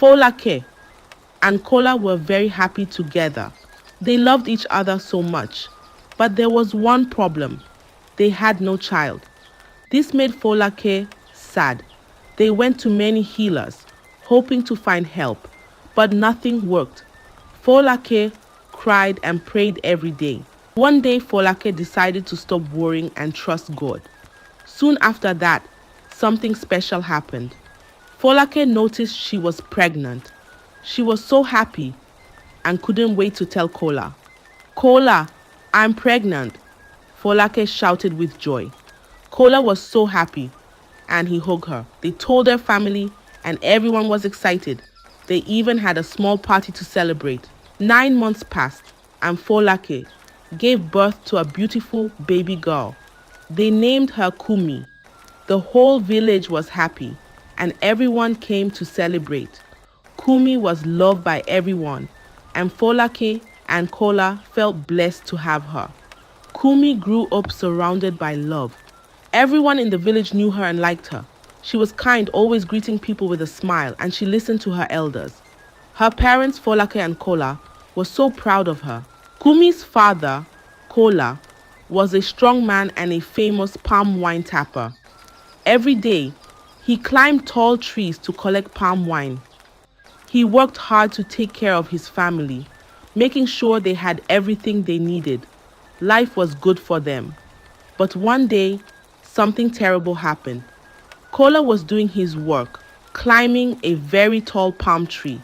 Folake and Kola were very happy together. They loved each other so much. But there was one problem. They had no child. This made Folake sad. They went to many healers, hoping to find help, but nothing worked. Folake cried and prayed every day. One day, Folake decided to stop worrying and trust God. Soon after that, something special happened. Folake noticed she was pregnant. She was so happy and couldn't wait to tell Kola. Kola, I'm pregnant, Folake shouted with joy. Kola was so happy and he hugged her. They told their family and everyone was excited. They even had a small party to celebrate. 9 months passed and Folake gave birth to a beautiful baby girl. They named her Kumi. The whole village was happy and everyone came to celebrate. Kumi was loved by everyone and Folake and Kola felt blessed to have her. Kumi grew up surrounded by love. Everyone in the village knew her and liked her. She was kind, always greeting people with a smile, and she listened to her elders. Her parents, Folake and Kola, were so proud of her. Kumi's father, Kola, was a strong man and a famous palm wine tapper. Every day, he climbed tall trees to collect palm wine. He worked hard to take care of his family, making sure they had everything they needed. Life was good for them. But one day, something terrible happened. Kola was doing his work, climbing a very tall palm tree.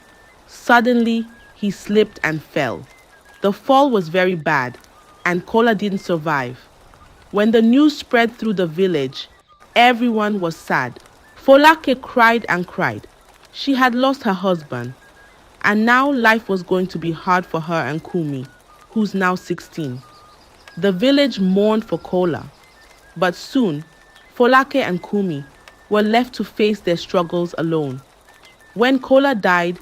Suddenly, he slipped and fell. The fall was very bad, and Kola didn't survive. When the news spread through the village, everyone was sad. Folake cried and cried. She had lost her husband, and now life was going to be hard for her and Kumi, who's now 16. The village mourned for Kola, but soon, Folake and Kumi were left to face their struggles alone. When Kola died,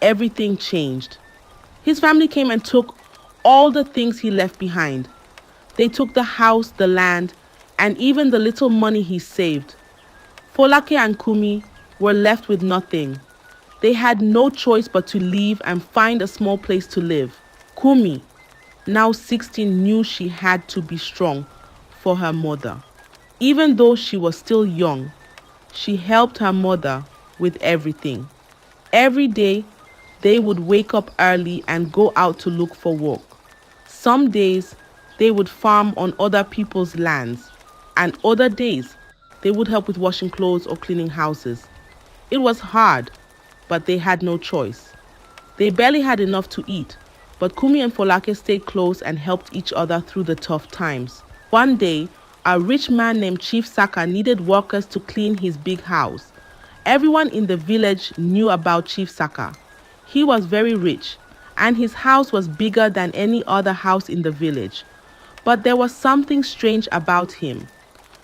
everything changed. His family came and took all the things he left behind. They took the house, the land, and even the little money he saved. Folake and Kumi were left with nothing. They had no choice but to leave and find a small place to live. Kumi, now 16, knew she had to be strong for her mother. Even though she was still young, she helped her mother with everything. Every day, they would wake up early and go out to look for work. Some days, they would farm on other people's lands, and other days, they would help with washing clothes or cleaning houses. It was hard, but they had no choice. They barely had enough to eat, but Kumi and Folake stayed close and helped each other through the tough times. One day, a rich man named Chief Saka needed workers to clean his big house. Everyone in the village knew about Chief Saka. He was very rich, and his house was bigger than any other house in the village. But there was something strange about him.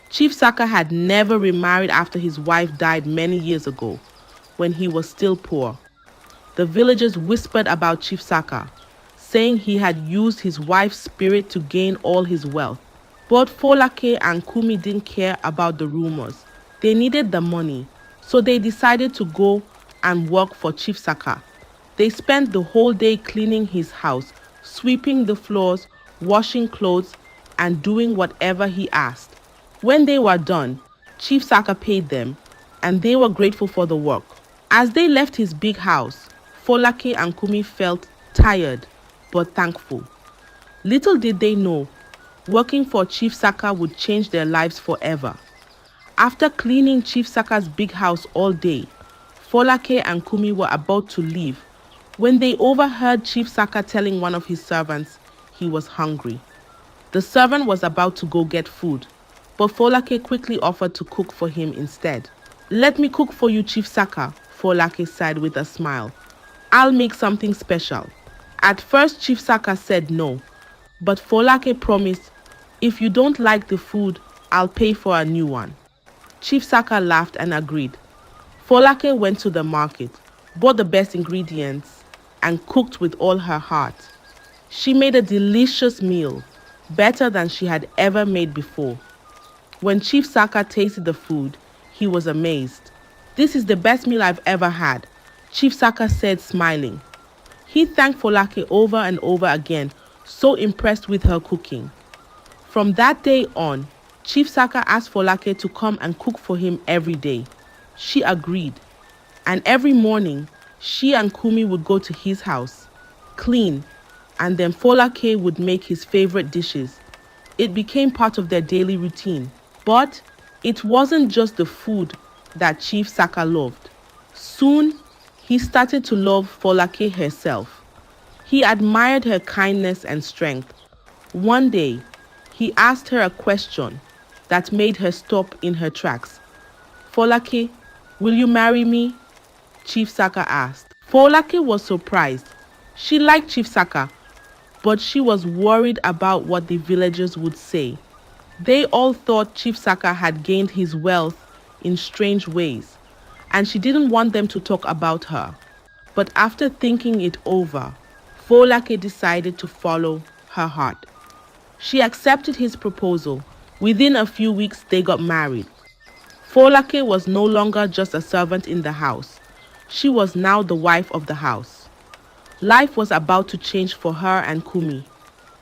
Chief Saka had never remarried after his wife died many years ago, when he was still poor. The villagers whispered about Chief Saka, saying he had used his wife's spirit to gain all his wealth. But Folake and Kumi didn't care about the rumors. They needed the money, so they decided to go and work for Chief Saka. They spent the whole day cleaning his house, sweeping the floors, washing clothes, and doing whatever he asked. When they were done, Chief Saka paid them, and they were grateful for the work. As they left his big house, Folake and Kumi felt tired but thankful. Little did they know, working for Chief Saka would change their lives forever. After cleaning Chief Saka's big house all day, Folake and Kumi were about to leave when they overheard Chief Saka telling one of his servants he was hungry. The servant was about to go get food, but Folake quickly offered to cook for him instead. "Let me cook for you, Chief Saka," Folake said with a smile. "I'll make something special." At first, Chief Saka said no, but Folake promised, "If you don't like the food, I'll pay for a new one." Chief Saka laughed and agreed. Folake went to the market, bought the best ingredients, and cooked with all her heart. She made a delicious meal, better than she had ever made before. When Chief Saka tasted the food, he was amazed. "This is the best meal I've ever had. Chief Saka said, smiling. He thanked Folake over and over again, so impressed with her cooking. From that day on, Chief Saka asked Folake to come and cook for him every day. She agreed. And every morning, she and Kumi would go to his house, clean, and then Folake would make his favorite dishes. It became part of their daily routine. But it wasn't just the food that Chief Saka loved. Soon, he started to love Folake herself. He admired her kindness and strength. One day, he asked her a question that made her stop in her tracks. Folake, will you marry me? Chief Saka asked. Folake was surprised. She liked Chief Saka, but she was worried about what the villagers would say. They all thought Chief Saka had gained his wealth in strange ways, and she didn't want them to talk about her. But after thinking it over, Folake decided to follow her heart. She accepted his proposal. Within a few weeks, they got married. Folake was no longer just a servant in the house. She was now the wife of the house. Life was about to change for her and Kumi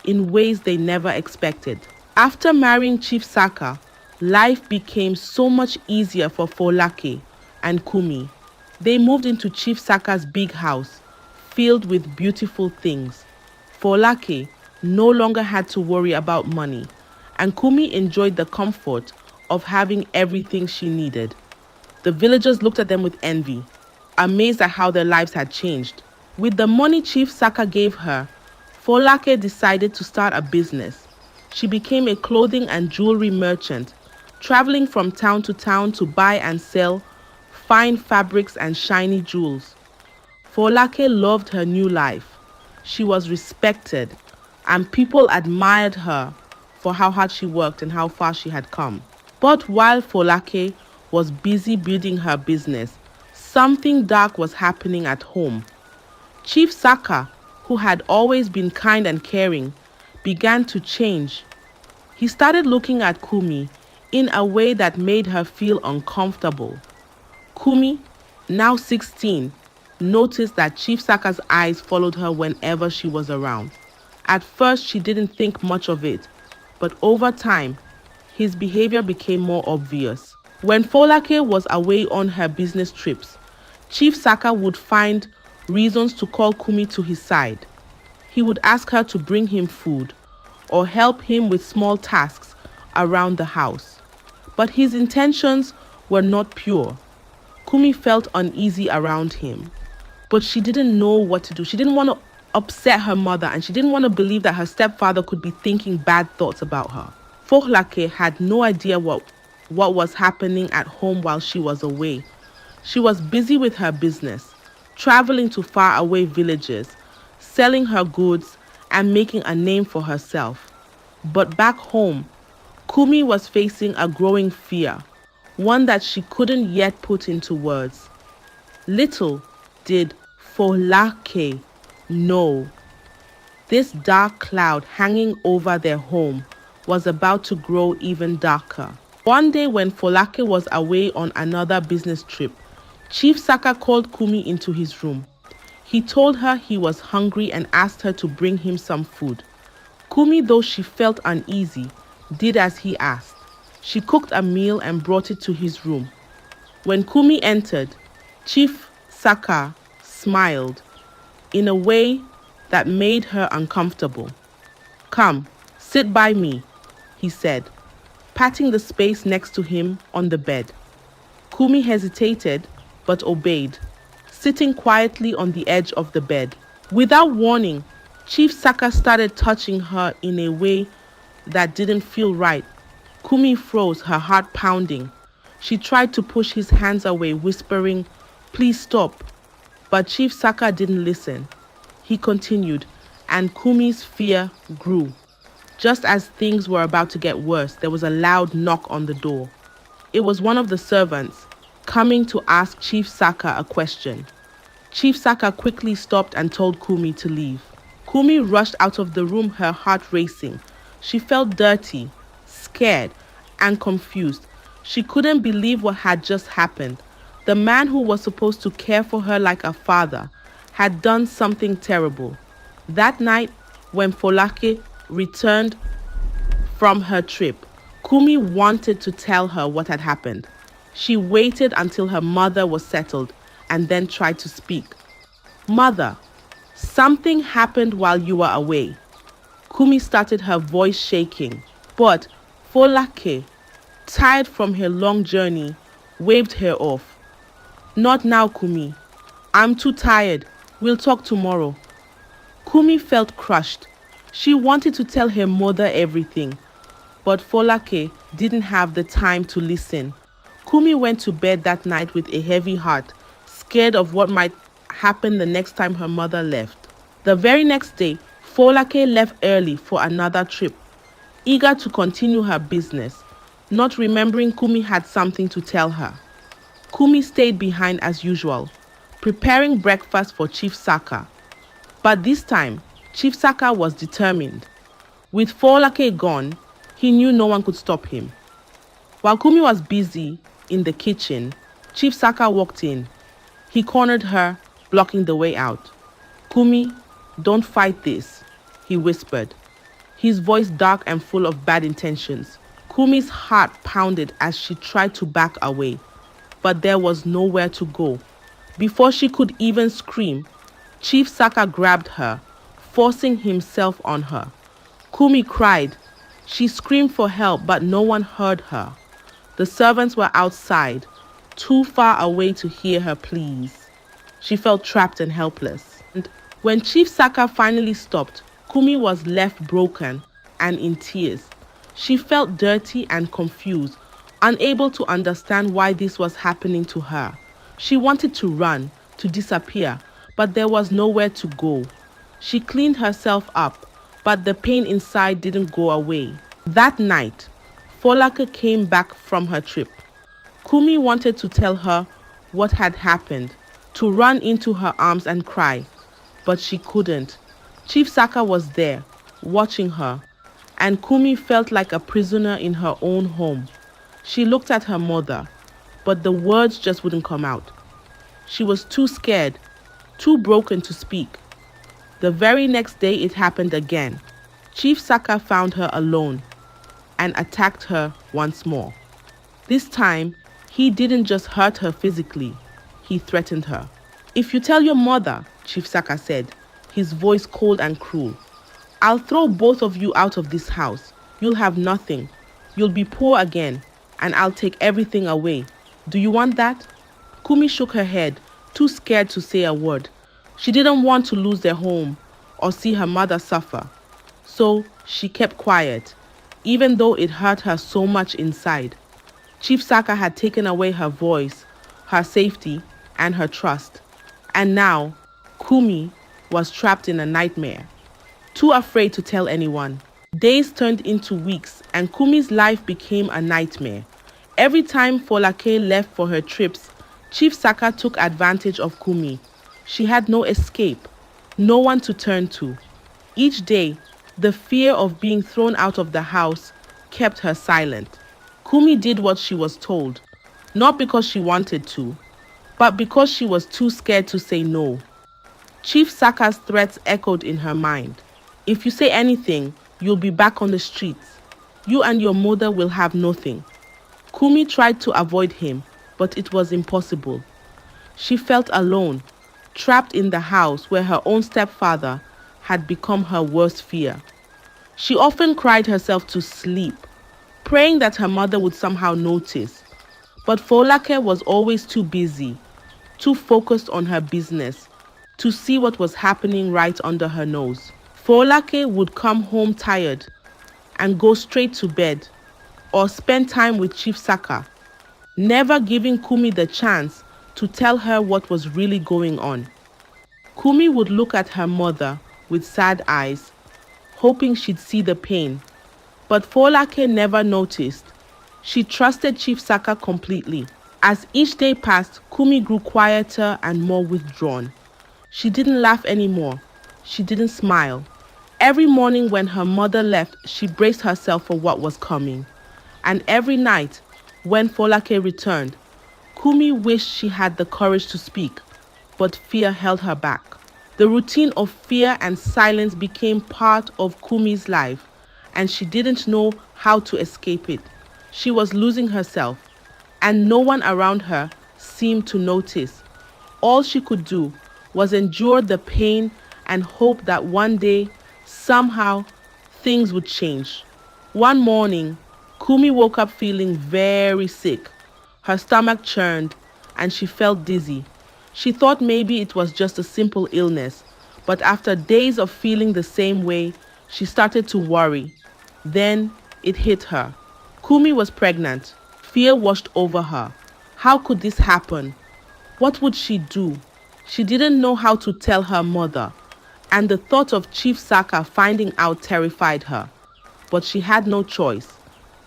in ways they never expected. After marrying Chief Saka, life became so much easier for Folake and Kumi. They moved into Chief Saka's big house, filled with beautiful things. Folake no longer had to worry about money, and Kumi enjoyed the comfort of having everything she needed. The villagers looked at them with envy, amazed at how their lives had changed. With the money Chief Saka gave her, Folake decided to start a business. She became a clothing and jewelry merchant, traveling from town to town to buy and sell fine fabrics and shiny jewels. Folake loved her new life. She was respected, and people admired her for how hard she worked and how far she had come. But while Folake was busy building her business, something dark was happening at home. Chief Saka, who had always been kind and caring, began to change. He started looking at Kumi in a way that made her feel uncomfortable. Kumi, now 16, noticed that Chief Saka's eyes followed her whenever she was around. At first, she didn't think much of it, but over time, his behavior became more obvious. When Folake was away on her business trips, Chief Saka would find reasons to call Kumi to his side. He would ask her to bring him food or help him with small tasks around the house. But his intentions were not pure. Kumi felt uneasy around him, but she didn't know what to do. She didn't want to upset her mother, and she didn't want to believe that her stepfather could be thinking bad thoughts about her. Folake had no idea what was happening at home while she was away. She was busy with her business, traveling to faraway villages, selling her goods, and making a name for herself. But back home, Kumi was facing a growing fear, one that she couldn't yet put into words. Little did Folake know this dark cloud hanging over their home was about to grow even darker. One day when Folake was away on another business trip, Chief Saka called Kumi into his room. He told her he was hungry and asked her to bring him some food. Kumi, though she felt uneasy, did as he asked. She cooked a meal and brought it to his room. When Kumi entered, Chief Saka smiled in a way that made her uncomfortable. "Come, sit by me," he said, patting the space next to him on the bed. Kumi hesitated but obeyed, sitting quietly on the edge of the bed. Without warning, Chief Saka started touching her in a way that didn't feel right. Kumi froze, her heart pounding. She tried to push his hands away, whispering, "Please stop." But Chief Saka didn't listen. He continued, and Kumi's fear grew. Just as things were about to get worse, there was a loud knock on the door. It was one of the servants, coming to ask Chief Saka a question. Chief Saka quickly stopped and told Kumi to leave. Kumi rushed out of the room, her heart racing. She felt dirty, scared, and confused. She couldn't believe what had just happened. The man who was supposed to care for her like a father had done something terrible. That night, when Folake returned from her trip, Kumi wanted to tell her what had happened. She waited until her mother was settled and then tried to speak. "Mother, something happened while you were away." Kumi started, her voice shaking, but Folake, tired from her long journey, waved her off. "Not now, Kumi. I'm too tired. We'll talk tomorrow." Kumi felt crushed. She wanted to tell her mother everything, but Folake didn't have the time to listen. Kumi went to bed that night with a heavy heart, scared of what might happen the next time her mother left. The very next day, Folake left early for another trip, eager to continue her business, not remembering Kumi had something to tell her. Kumi stayed behind as usual, preparing breakfast for Chief Saka. But this time, Chief Saka was determined. With Folake gone, he knew no one could stop him. While Kumi was busy in the kitchen, Chief Saka walked in. He cornered her, blocking the way out. "Kumi, don't fight this," he whispered, his voice dark and full of bad intentions. Kumi's heart pounded as she tried to back away, but there was nowhere to go. Before she could even scream, Chief Saka grabbed her, forcing himself on her. Kumi cried. She screamed for help, but no one heard her. The servants were outside, too far away to hear her pleas. She felt trapped and helpless. And when Chief Saka finally stopped, Kumi was left broken and in tears. She felt dirty and confused, unable to understand why this was happening to her. She wanted to run, to disappear, but there was nowhere to go. She cleaned herself up, but the pain inside didn't go away. That night, Folake came back from her trip. Kumi wanted to tell her what had happened, to run into her arms and cry, but she couldn't. Chief Saka was there, watching her, and Kumi felt like a prisoner in her own home. She looked at her mother, but the words just wouldn't come out. She was too scared, too broken to speak. The very next day it happened again. Chief Saka found her alone and attacked her once more. This time, he didn't just hurt her physically, he threatened her. "If you tell your mother," Chief Saka said, his voice cold and cruel, "I'll throw both of you out of this house. You'll have nothing. You'll be poor again, and I'll take everything away. Do you want that?" Kumi shook her head, too scared to say a word. She didn't want to lose their home or see her mother suffer. So she kept quiet, even though it hurt her so much inside. Chief Saka had taken away her voice, her safety, and her trust. And now, Kumi was trapped in a nightmare, too afraid to tell anyone. Days turned into weeks, and Kumi's life became a nightmare. Every time Folake left for her trips, Chief Saka took advantage of Kumi. She had no escape, no one to turn to. Each day, the fear of being thrown out of the house kept her silent. Kumi did what she was told, not because she wanted to, but because she was too scared to say no. Chief Saka's threats echoed in her mind. "If you say anything, you'll be back on the streets. You and your mother will have nothing." Kumi tried to avoid him, but it was impossible. She felt alone, trapped in the house where her own stepfather had become her worst fear. She often cried herself to sleep, praying that her mother would somehow notice. But Folake was always too busy, too focused on her business, to see what was happening right under her nose. Folake would come home tired and go straight to bed or spend time with Chief Saka, never giving Kumi the chance to tell her what was really going on. Kumi would look at her mother with sad eyes, hoping she'd see the pain. But Folake never noticed. She trusted Chief Saka completely. As each day passed, Kumi grew quieter and more withdrawn. She didn't laugh anymore. She didn't smile. Every morning when her mother left, she braced herself for what was coming. And every night, when Folake returned, Kumi wished she had the courage to speak, but fear held her back. The routine of fear and silence became part of Kumi's life, and she didn't know how to escape it. She was losing herself, and no one around her seemed to notice. All she could do was endure the pain and hope that one day, somehow, things would change. One morning, Kumi woke up feeling very sick. Her stomach churned and she felt dizzy. She thought maybe it was just a simple illness, but after days of feeling the same way, she started to worry. Then it hit her. Kumi was pregnant. Fear washed over her. How could this happen? What would she do? She didn't know how to tell her mother, and the thought of Chief Saka finding out terrified her. But she had no choice.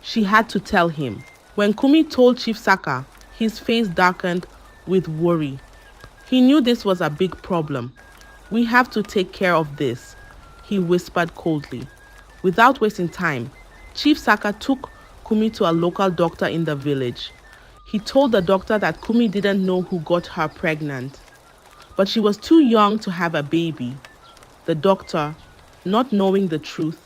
She had to tell him. When Kumi told Chief Saka, his face darkened with worry. He knew this was a big problem. "We have to take care of this," he whispered coldly. Without wasting time, Chief Saka took Kumi to a local doctor in the village. He told the doctor that Kumi didn't know who got her pregnant, but she was too young to have a baby. The doctor, not knowing the truth,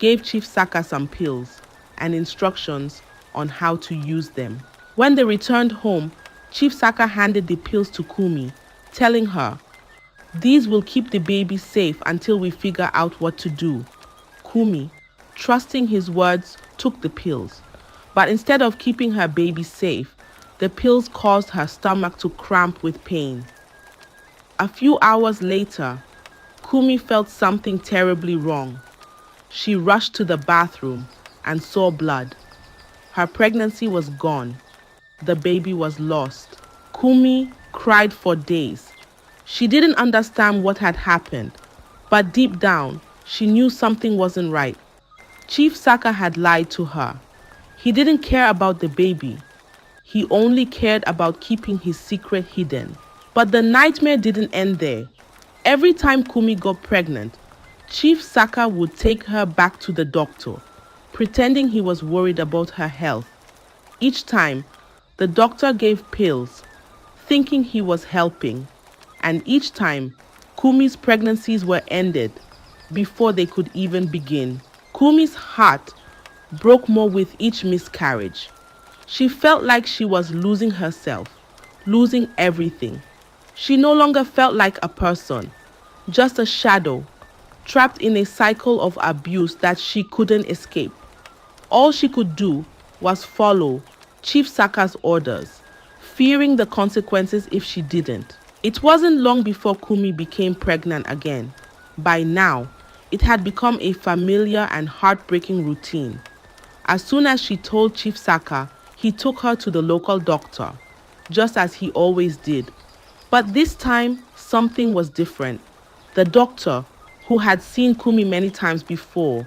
gave Chief Saka some pills and instructions on how to use them. When they returned home, Chief Saka handed the pills to Kumi, telling her, "These will keep the baby safe until we figure out what to do." Kumi, trusting his words, took the pills. But instead of keeping her baby safe, the pills caused her stomach to cramp with pain. A few hours later, Kumi felt something terribly wrong. She rushed to the bathroom and saw blood. Her pregnancy was gone. The baby was lost. Kumi cried for days. She didn't understand what had happened, but deep down, she knew something wasn't right. Chief Saka had lied to her. He didn't care about the baby. He only cared about keeping his secret hidden. But the nightmare didn't end there. Every time Kumi got pregnant, Chief Saka would take her back to the doctor, pretending he was worried about her health. Each time, the doctor gave pills, thinking he was helping. And each time, Kumi's pregnancies were ended before they could even begin. Kumi's heart broke more with each miscarriage. She felt like she was losing herself, losing everything. She no longer felt like a person, just a shadow, trapped in a cycle of abuse that she couldn't escape. All she could do was follow Chief Saka's orders, fearing the consequences if she didn't. It wasn't long before Kumi became pregnant again. By now, it had become a familiar and heartbreaking routine. As soon as she told Chief Saka, he took her to the local doctor, just as he always did. But this time, something was different. The doctor, who had seen Kumi many times before,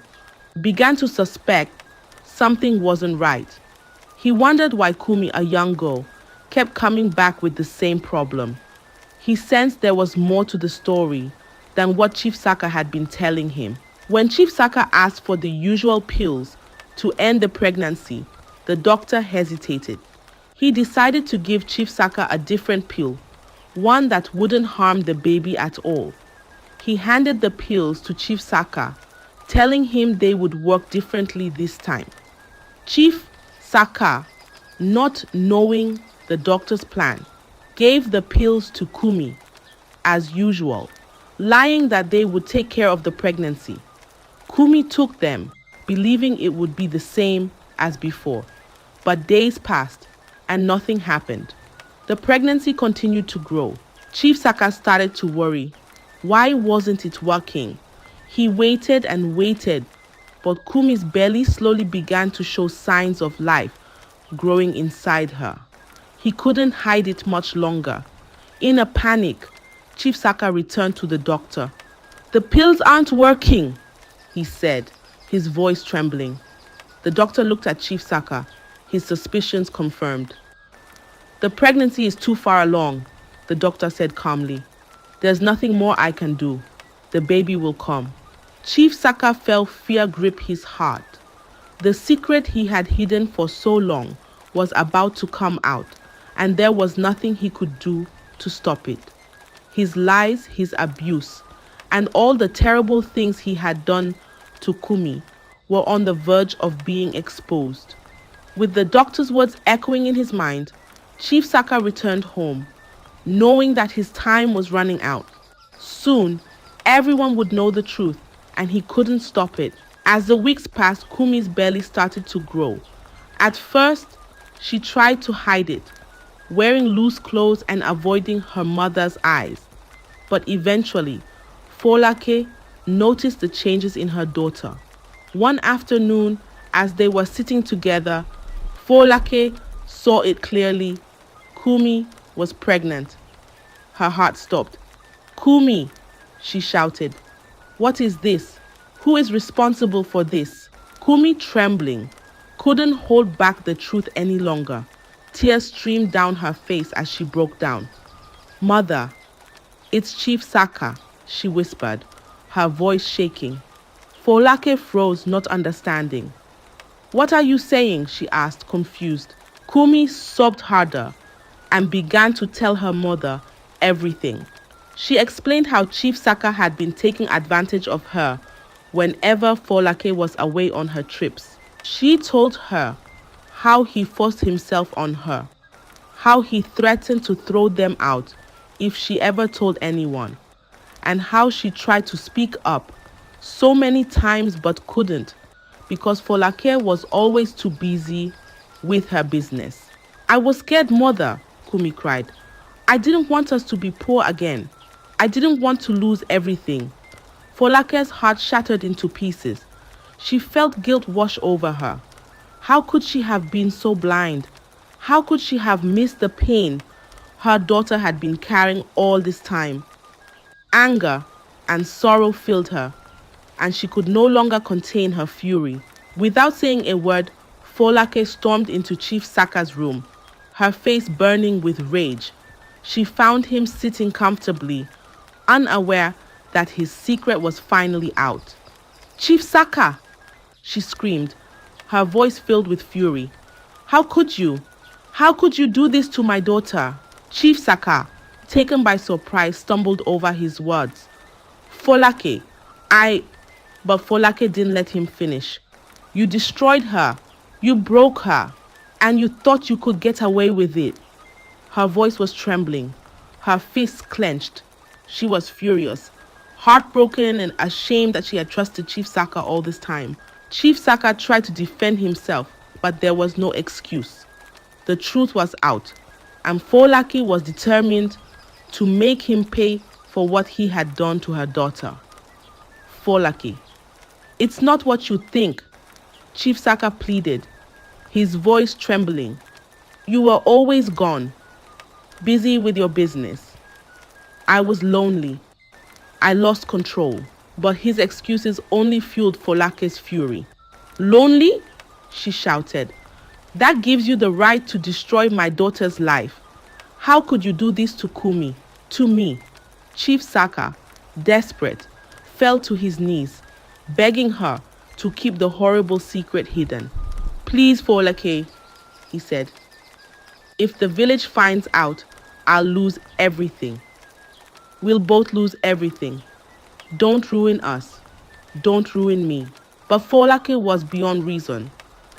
began to suspect something wasn't right. He wondered why Kumi, a young girl, kept coming back with the same problem. He sensed there was more to the story than what Chief Saka had been telling him. When Chief Saka asked for the usual pills to end the pregnancy, the doctor hesitated. He decided to give Chief Saka a different pill, one that wouldn't harm the baby at all. He handed the pills to Chief Saka, telling him they would work differently this time. Chief Saka, not knowing the doctor's plan, gave the pills to Kumi, as usual, lying that they would take care of the pregnancy. Kumi took them, believing it would be the same as before. But days passed, and nothing happened. The pregnancy continued to grow. Chief Saka started to worry. Why wasn't it working? He waited and waited, but Kumi's belly slowly began to show signs of life growing inside her. He couldn't hide it much longer. In a panic, Chief Saka returned to the doctor. "The pills aren't working," he said, his voice trembling. The doctor looked at Chief Saka, his suspicions confirmed. "The pregnancy is too far along," the doctor said calmly. "There's nothing more I can do. The baby will come." Chief Saka felt fear grip his heart. The secret he had hidden for so long was about to come out, and there was nothing he could do to stop it. His lies, his abuse, and all the terrible things he had done to Kumi were on the verge of being exposed. With the doctor's words echoing in his mind, Chief Saka returned home, knowing that his time was running out. Soon, everyone would know the truth, and he couldn't stop it. As the weeks passed, Kumi's belly started to grow. At first, she tried to hide it, wearing loose clothes and avoiding her mother's eyes. But eventually, Folake noticed the changes in her daughter. One afternoon, as they were sitting together, Folake saw it clearly. Kumi was pregnant. Her heart stopped. "Kumi," she shouted. "What is this? Who is responsible for this?" Kumi, trembling, couldn't hold back the truth any longer. Tears streamed down her face as she broke down. "Mother, it's Chief Saka," she whispered, her voice shaking. Folake froze, not understanding. "What are you saying?" she asked, confused. Kumi sobbed harder and began to tell her mother everything. She explained how Chief Saka had been taking advantage of her whenever Folake was away on her trips. She told her how he forced himself on her, how he threatened to throw them out if she ever told anyone, and how she tried to speak up so many times but couldn't because Folake was always too busy with her business. "I was scared, Mother," Kumi cried. "I didn't want us to be poor again. I didn't want to lose everything." Folake's heart shattered into pieces. She felt guilt wash over her. How could she have been so blind? How could she have missed the pain her daughter had been carrying all this time? Anger and sorrow filled her, and she could no longer contain her fury. Without saying a word, Folake stormed into Chief Saka's room, her face burning with rage. She found him sitting comfortably, unaware that his secret was finally out. "Chief Saka!" she screamed, her voice filled with fury. "How could you? How could you do this to my daughter?" Chief Saka, taken by surprise, stumbled over his words. "Folake, But Folake didn't let him finish. "You destroyed her. You broke her. And you thought you could get away with it." Her voice was trembling, her fists clenched. She was furious, heartbroken and ashamed that she had trusted Chief Saka all this time. Chief Saka tried to defend himself, but there was no excuse. The truth was out, and Folake was determined to make him pay for what he had done to her daughter. "Folake, it's not what you think," Chief Saka pleaded, his voice trembling. "You were always gone, busy with your business. I was lonely. I lost control." But his excuses only fueled Folake's fury. "Lonely?" she shouted. "That gives you the right to destroy my daughter's life. How could you do this to Kumi, to me?" Chief Saka, desperate, fell to his knees, begging her to keep the horrible secret hidden. "Please, Folake," he said. "If the village finds out, I'll lose everything. We'll both lose everything. Don't ruin us. Don't ruin me." But Folake was beyond reason.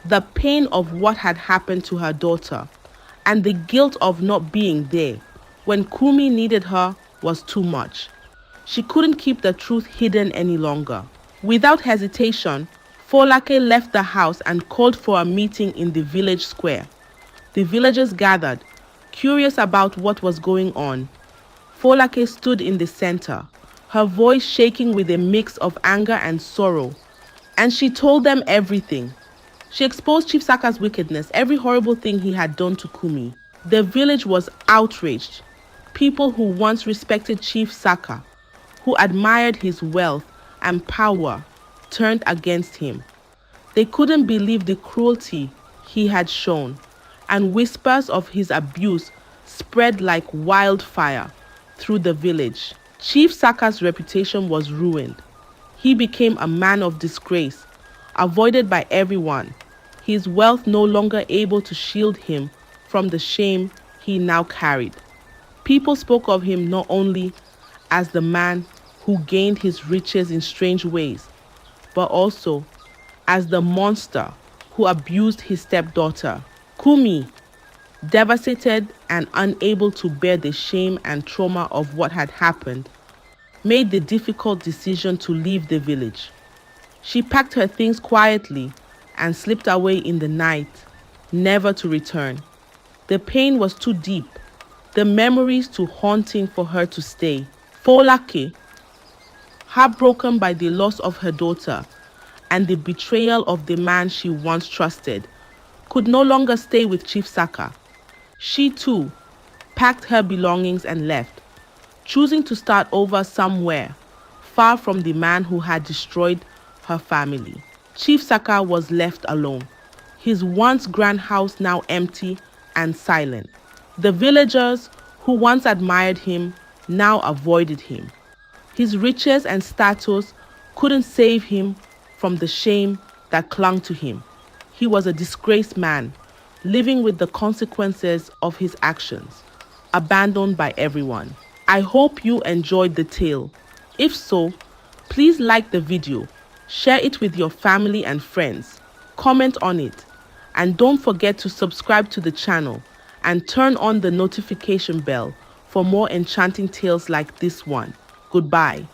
The pain of what had happened to her daughter and the guilt of not being there when Kumi needed her was too much. She couldn't keep the truth hidden any longer. Without hesitation, Folake left the house and called for a meeting in the village square. The villagers gathered, curious about what was going on. Folake stood in the center, her voice shaking with a mix of anger and sorrow, and she told them everything. She exposed Chief Saka's wickedness, every horrible thing he had done to Kumi. The village was outraged. People who once respected Chief Saka, who admired his wealth and power, turned against him. They couldn't believe the cruelty he had shown, and whispers of his abuse spread like wildfire through the village. Chief Saka's reputation was ruined. He became a man of disgrace, avoided by everyone, his wealth no longer able to shield him from the shame he now carried. People spoke of him not only as the man who gained his riches in strange ways, but also as the monster who abused his stepdaughter. Kumi, devastated and unable to bear the shame and trauma of what had happened, made the difficult decision to leave the village. She packed her things quietly and slipped away in the night, never to return. The pain was too deep, the memories too haunting for her to stay. Folake, heartbroken by the loss of her daughter and the betrayal of the man she once trusted, could no longer stay with Chief Saka. She too packed her belongings and left, choosing to start over somewhere far from the man who had destroyed her family. Chief Saka was left alone, his once grand house now empty and silent. The villagers who once admired him now avoided him. His riches and status couldn't save him from the shame that clung to him. He was a disgraced man, living with the consequences of his actions, abandoned by everyone. I hope you enjoyed the tale. If so, please like the video, share it with your family and friends, comment on it, and don't forget to subscribe to the channel and turn on the notification bell for more enchanting tales like this one. Goodbye.